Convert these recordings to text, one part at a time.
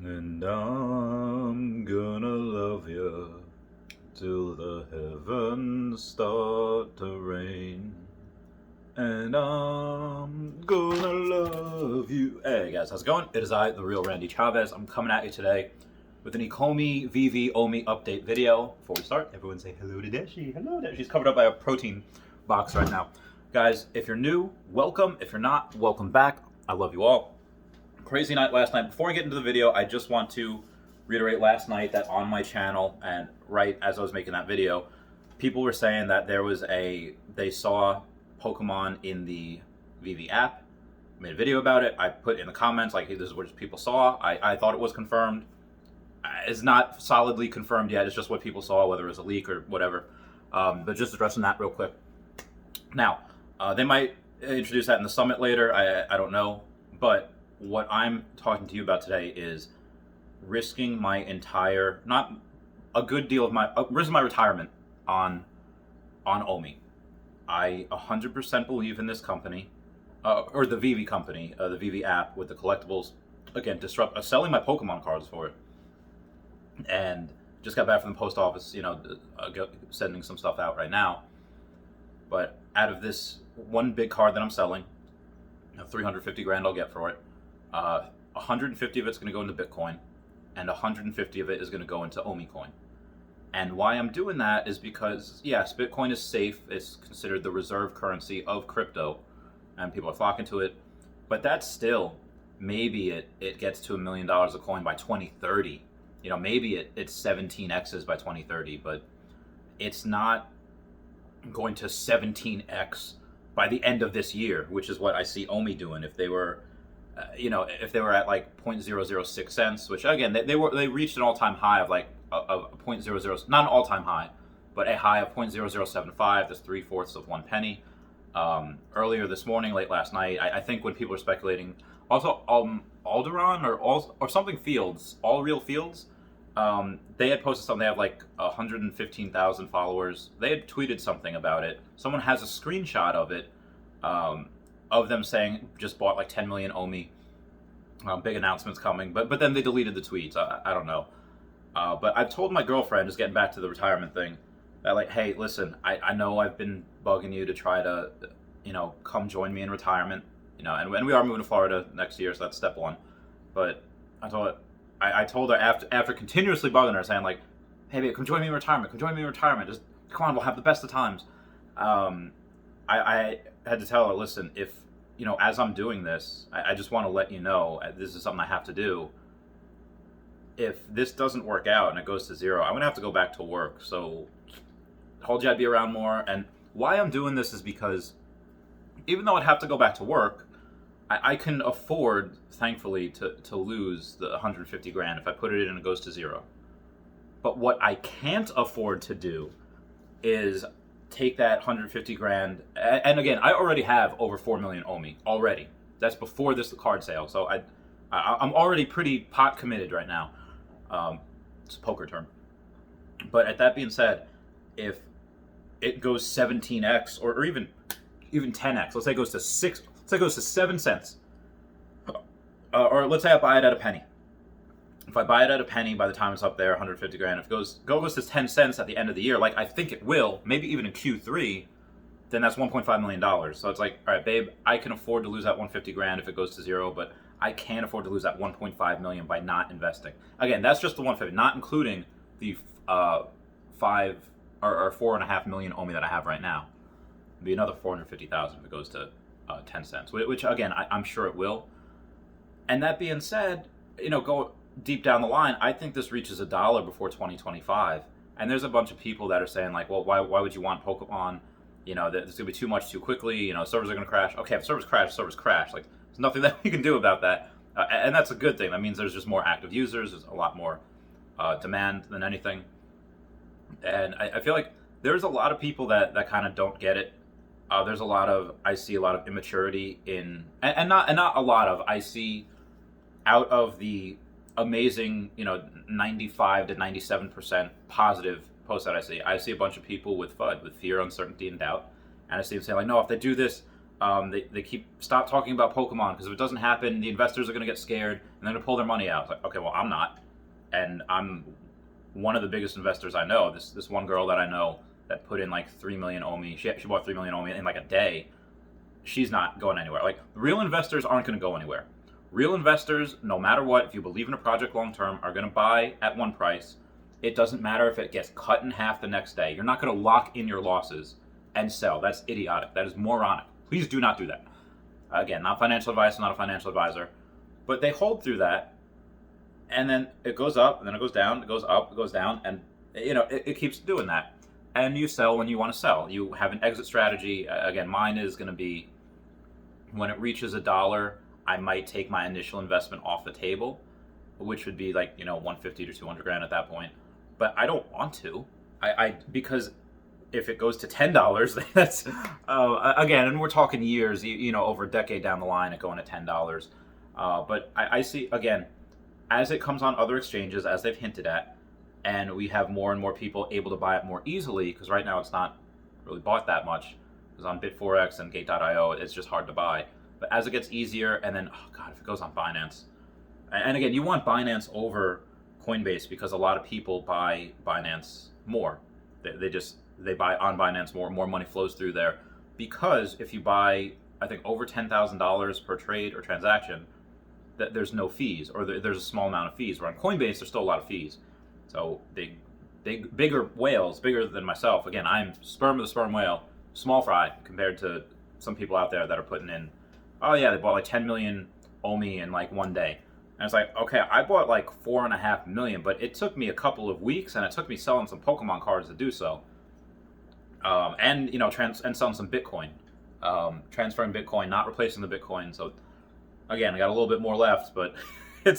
And I'm gonna love you till the heavens start to rain. And I'm gonna love you. Hey guys, how's it going? It is I, the real Randy Chavez. I'm coming at you today with an Ecomi VeVe OMI update video. Before we start, everyone say hello to Deshi. Hello, Deshi. She's covered up by a protein box right now. Guys, if you're new, welcome. If you're not, welcome back. I love you all. Crazy night last night. Before I get into the video, I just want to reiterate last night that on my channel, and right as I was making that video, people were saying that they saw Pokemon in the VeVe app. I made a video about it. I put in the comments like, hey, this is what people saw. I thought it was confirmed. It's not solidly confirmed yet. It's just what people saw, whether it was a leak or whatever. But just addressing that real quick. Now, they might introduce that in the summit later. I don't know. But what I'm talking to you about today is risking my entire, not a good deal of my, risking my retirement on OMI. I 100% believe in this company, or the VeVe company, the VeVe app with the collectibles. Again, selling my Pokemon cards for it. And just got back from the post office, sending some stuff out right now. But out of this one big card that I'm selling, 350 grand I'll get for it. 150 of it's going to go into Bitcoin, and 150 of it is going to go into OMI coin. And why I'm doing that is because, yes, Bitcoin is safe. It's considered the reserve currency of crypto, and people are flocking to it. But that's still, maybe it gets to $1 million a coin by 2030. Maybe it's 17x's by 2030, but it's not going to 17x by the end of this year, which is what I see OMI doing. If they were if they were at like 0.006 cents, which again they reached an all-time high of like a 0.00, not an all-time high, but a high of 0.0075. That's 3/4 of 1 penny. Earlier this morning, late last night, I think when people were speculating, also Alderon or something Fields, All Real Fields, they had posted something. They have like 115,000 followers. They had tweeted something about it. Someone has a screenshot of it. Of them saying just bought like 10 million OMI, big announcements coming, but then they deleted the tweets. I don't know. But I've told my girlfriend, just getting back to the retirement thing, that like, hey, listen, I know I've been bugging you to try to, come join me in retirement, and we are moving to Florida next year, so that's step one. But I told her after continuously bugging her, saying like, hey, babe, come join me in retirement, just come on, we'll have the best of times. I had to tell her, listen, if, as I'm doing this, I just want to let you know, this is something I have to do. If this doesn't work out and it goes to zero, I'm going to have to go back to work. So I told you I'd be around more. And why I'm doing this is because even though I'd have to go back to work, I can afford, thankfully, to lose the 150 grand if I put it in and it goes to zero. But what I can't afford to do is take that 150 grand, and again, I already have over 4 million OMI already. That's before this card sale, so I'm already pretty pot committed right now. It's a poker term. But at that being said, if it goes 17x or even 10x, let's say it goes to 7 cents, or let's say I buy it at a penny. If I buy it at a penny, by the time it's up there, 150 grand, if it goes to 10 cents at the end of the year, like I think it will, maybe even in Q3, then that's $1.5 million. So it's like, all right, babe, I can afford to lose that 150 grand if it goes to zero, but I can't afford to lose that 1.5 million by not investing. Again, that's just the 150, not including the 5 or 4.5 million OMI that I have right now. It'd be another 450,000 if it goes to 10 cents, which again, I'm sure it will. And that being said, go deep down the line, I think this reaches $1 before 2025. And there's a bunch of people that are saying like, well, why would you want Pokemon? There's gonna be too much too quickly. Servers are gonna crash. Okay, if servers crash. Like, there's nothing that you can do about that. And that's a good thing. That means there's just more active users. There's a lot more demand than anything. And I feel like there's a lot of people that kind of don't get it. I see a lot of immaturity in, and not a lot of, I see out of the amazing, 95 to 97% positive posts that I see a bunch of people with FUD, with fear, uncertainty, and doubt. And I see them saying like, no, if they do this, They keep stop talking about Pokemon because if it doesn't happen, the investors are going to get scared and they're going to pull their money out. It's like, okay, well, I'm not, and I'm one of the biggest investors I know. This one girl that I know that put in like 3 million OMI. She bought 3 million OMI in like a day. She's not going anywhere. Like, real investors aren't going to go anywhere. Real investors, no matter what, if you believe in a project long term, are going to buy at one price. It doesn't matter if it gets cut in half the next day. You're not going to lock in your losses and sell. That's idiotic. That is moronic. Please do not do that. Again, not financial advice, not a financial advisor. But they hold through that, and then it goes up, and then it goes down, it goes up, it goes down, and it keeps doing that. And you sell when you want to sell. You have an exit strategy. Again, mine is going to be when it reaches $1, I might take my initial investment off the table, which would be like 150 to 200 grand at that point. But I don't want to. Because if it goes to $10, that's again, and we're talking years, over a decade down the line, it going to $10. But I see, again, as it comes on other exchanges, as they've hinted at, and we have more and more people able to buy it more easily, because right now it's not really bought that much. Because on Bit4X and Gate.io, it's just hard to buy. But as it gets easier, and then, oh God, if it goes on Binance. And again, you want Binance over Coinbase because a lot of people buy Binance more. They buy on Binance more money flows through there. Because if you buy, I think, over $10,000 per trade or transaction, that there's no fees, or there's a small amount of fees. Where on Coinbase, there's still a lot of fees. So bigger whales, bigger than myself. Again, I'm sperm of the sperm whale, small fry compared to some people out there that are putting in, oh yeah, they bought like 10 million OMI in like one day. And it's like, okay, I bought like 4.5 million, but it took me a couple of weeks, and it took me selling some Pokemon cards to do so. And selling some Bitcoin, transferring Bitcoin, not replacing the Bitcoin. So again, I got a little bit more left, but I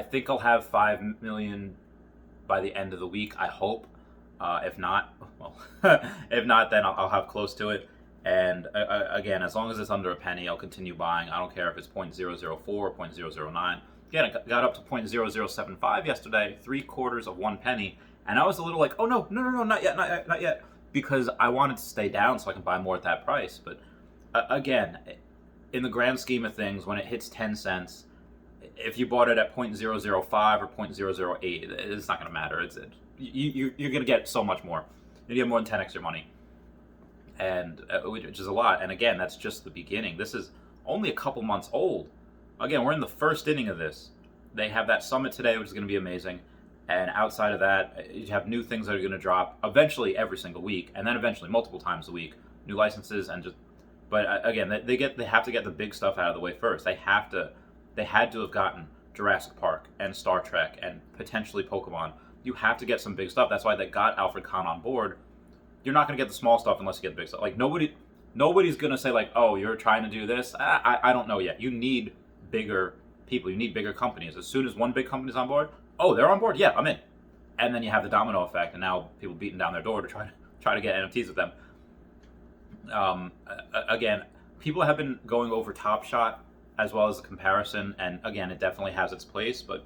think I'll have 5 million by the end of the week. I hope. If not, then I'll have close to it. And again, as long as it's under a penny, I'll continue buying. I don't care if it's 0.004 or 0.009. Again, it got up to 0.0075 yesterday, 3/4 of 1 penny. And I was a little like, oh no, not yet. Because I wanted to stay down so I can buy more at that price. But again, in the grand scheme of things, when it hits 10 cents, if you bought it at 0.005 or 0.008, it's not going to matter. You're going to get so much more. You get more than 10x your money, and which is a lot. And again, that's just the beginning. This is only a couple months old. Again, we're in the first inning of this. They have that summit today, which is going to be amazing. And outside of that, you have new things that are going to drop eventually every single week, and then eventually multiple times a week. New licenses and just. But again, they have to get the big stuff out of the way first. They had to have gotten Jurassic Park and Star Trek and potentially Pokemon. You have to get some big stuff. That's why they got Alfred Kahn on board. You're not going to get the small stuff unless you get the big stuff. Like nobody's going to say like, oh, you're trying to do this. I don't know yet. You need bigger people. You need bigger companies. As soon as one big company's on board, oh, they're on board. Yeah, I'm in. And then you have the domino effect, and now people beating down their door to try to get NFTs with them. Again, people have been going over Top Shot as well as the comparison, and again, it definitely has its place, but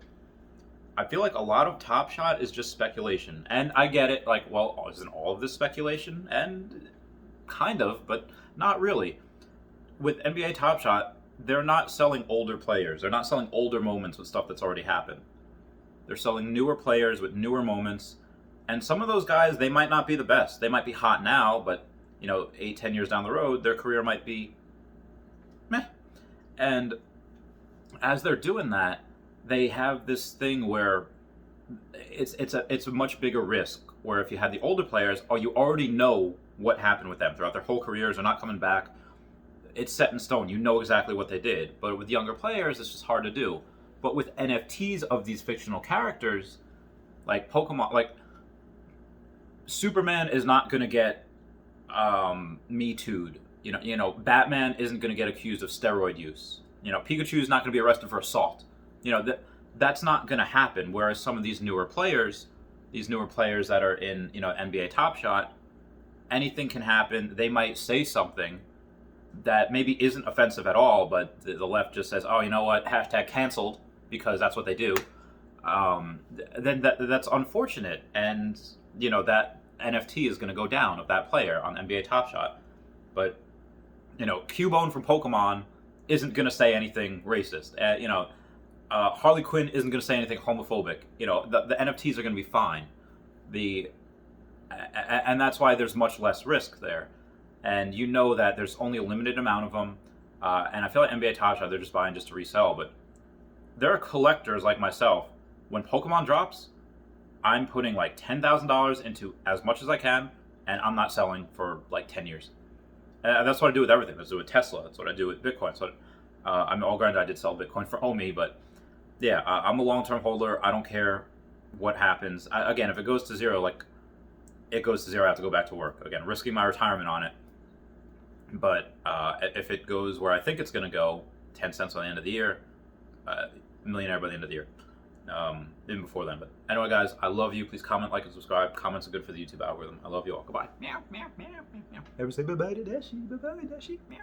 I feel like a lot of Top Shot is just speculation. And I get it, like, well, isn't all of this speculation? And kind of, but not really. With NBA Top Shot, they're not selling older players. They're not selling older moments with stuff that's already happened. They're selling newer players with newer moments. And some of those guys, they might not be the best. They might be hot now, but 8-10 years down the road, their career might be meh. And as they're doing that, they have this thing where it's a much bigger risk. Where if you have the older players, you already know what happened with them throughout their whole careers. They're not coming back. It's set in stone. You know exactly what they did. But with younger players, it's just hard to do. But with NFTs of these fictional characters, like Pokemon, like Superman is not going to get Me Too'd. Batman isn't going to get accused of steroid use. Pikachu is not going to be arrested for assault. That's not going to happen. Whereas some of these newer players that are in NBA Top Shot, anything can happen. They might say something that maybe isn't offensive at all, but the left just says, oh, you know what, hashtag canceled, because that's what they do. Then that's unfortunate, and that NFT is going to go down of that player on NBA Top Shot. But, you know, Cubone from Pokemon isn't going to say anything racist. You know, Harley Quinn isn't going to say anything homophobic. You know, the NFTs are going to be fine. And that's why there's much less risk there. And you know that there's only a limited amount of them. And I feel like NBA Top Shot, they're just buying just to resell. But there are collectors like myself. When Pokemon drops, I'm putting like $10,000 into as much as I can, and I'm not selling for like 10 years. And that's what I do with everything. That's what I do with Tesla. That's what I do with Bitcoin. So, I mean, all granted, I did sell Bitcoin for OMI, but yeah, I'm a long-term holder. I don't care what happens. Again, if it goes to zero, like, it goes to zero, I have to go back to work. Again, risking my retirement on it. But if it goes where I think it's going to go, 10 cents on the end of the year, millionaire by the end of the year. Even before then. But anyway, guys, I love you. Please comment, like, and subscribe. Comments are good for the YouTube algorithm. I love you all. Goodbye. Meow, meow, meow, meow, meow. Ever say bye-bye to Dashi? Bye-bye, Dashi. Meow.